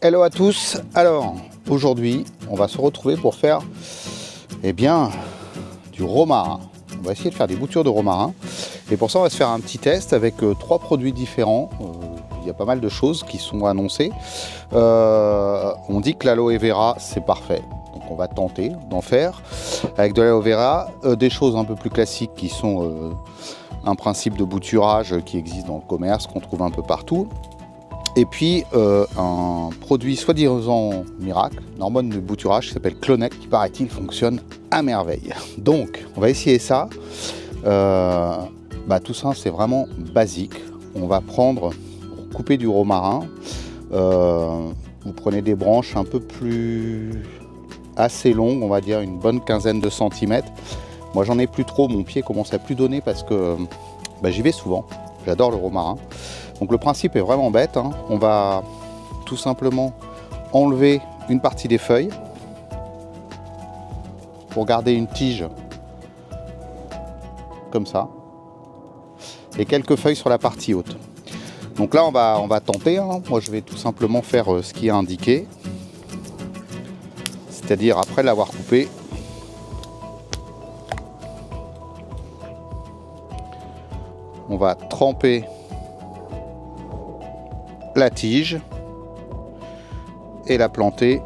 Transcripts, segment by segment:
Hello à tous. Alors aujourd'hui on va se retrouver pour faire du romarin. On va essayer de faire des boutures de romarin et pour ça on va se faire un petit test avec 3 produits différents. Il y a pas mal de choses qui sont annoncées. On dit que l'aloe vera c'est parfait, donc on va tenter d'en faire avec de l'aloe vera. Des choses un peu plus classiques qui sont un principe de bouturage qui existe dans le commerce, qu'on trouve un peu partout. Et puis un produit soi-disant miracle, une hormone de bouturage qui s'appelle Clonec, qui paraît-il fonctionne à merveille. Donc on va essayer ça. Tout ça c'est vraiment basique. On va prendre, pour couper du romarin, vous prenez des branches un peu plus assez longues, on va dire une bonne quinzaine de centimètres. Moi j'en ai plus trop, mon pied commence à plus donner parce que j'y vais souvent, j'adore le romarin. Donc le principe est vraiment bête, hein. On va tout simplement enlever une partie des feuilles pour garder une tige comme ça et quelques feuilles sur la partie haute. Donc là on va tenter, hein. Moi je vais tout simplement faire ce qui est indiqué, c'est-à-dire après l'avoir coupé, on va tremper la tige et la planter.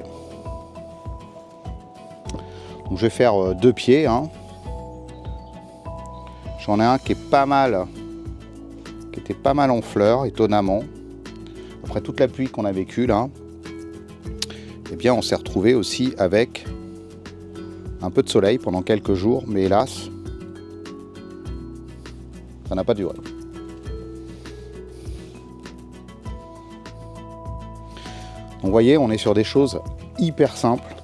Donc je vais faire 2 pieds, hein. J'en ai un qui est pas mal, qui était pas mal en fleurs, étonnamment. Après toute la pluie qu'on a vécue là, on s'est retrouvé aussi avec un peu de soleil pendant quelques jours, mais hélas, ça n'a pas duré. Donc vous voyez, on est sur des choses hyper simples.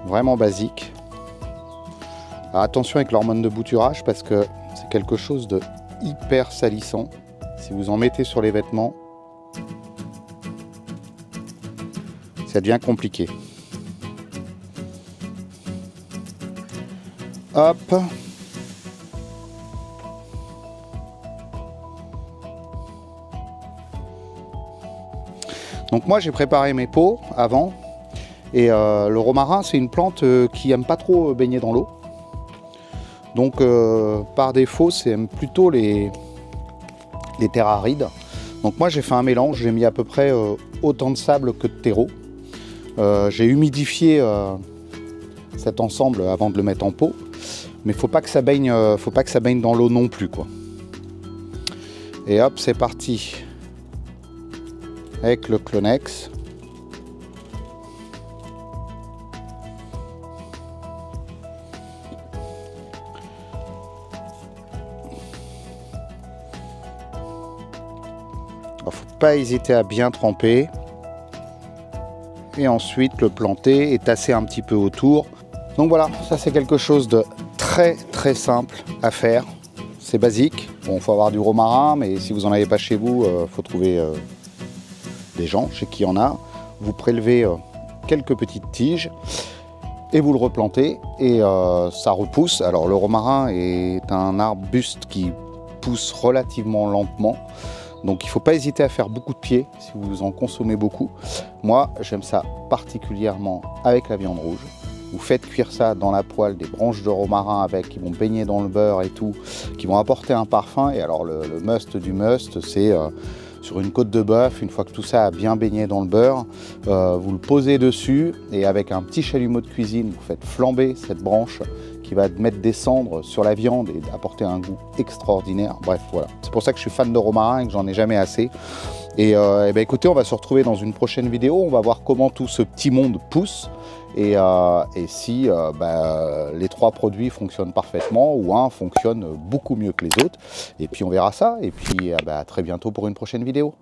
Vraiment basiques. Alors attention avec l'hormone de bouturage parce que c'est quelque chose de hyper salissant. Si vous en mettez sur les vêtements, ça devient compliqué. Hop. Donc moi j'ai préparé mes pots avant et le romarin c'est une plante qui aime pas trop baigner dans l'eau. Donc par défaut c'est plutôt les terres arides. Donc moi j'ai fait un mélange, j'ai mis à peu près autant de sable que de terreau. J'ai humidifié cet ensemble avant de le mettre en pot, mais faut pas que ça baigne dans l'eau non plus, quoi. Et hop, c'est parti avec le Clonex. Alors, faut pas hésiter à bien tremper et ensuite le planter et tasser un petit peu autour. Donc voilà, ça c'est quelque chose de très très simple à faire. C'est basique. Bon, faut avoir du romarin, mais si vous en avez pas chez vous, faut trouver des gens chez qui il y en a. Vous prélevez quelques petites tiges et vous le replantez et ça repousse. Alors le romarin est un arbuste qui pousse relativement lentement, donc il ne faut pas hésiter à faire beaucoup de pieds si vous en consommez beaucoup. Moi j'aime ça particulièrement avec la viande rouge. Vous faites cuire ça dans la poêle, des branches de romarin avec, qui vont baigner dans le beurre et tout, qui vont apporter un parfum. Et alors le must du must, c'est sur une côte de bœuf, une fois que tout ça a bien baigné dans le beurre, vous le posez dessus et avec un petit chalumeau de cuisine, vous faites flamber cette branche qui va mettre des cendres sur la viande et apporter un goût extraordinaire. Bref, voilà. C'est pour ça que je suis fan de romarin et que j'en ai jamais assez. Et écoutez, on va se retrouver dans une prochaine vidéo. On va voir comment tout ce petit monde pousse et si les 3 produits fonctionnent parfaitement ou un fonctionne beaucoup mieux que les autres. Et puis on verra ça. Et puis à très bientôt pour une prochaine vidéo.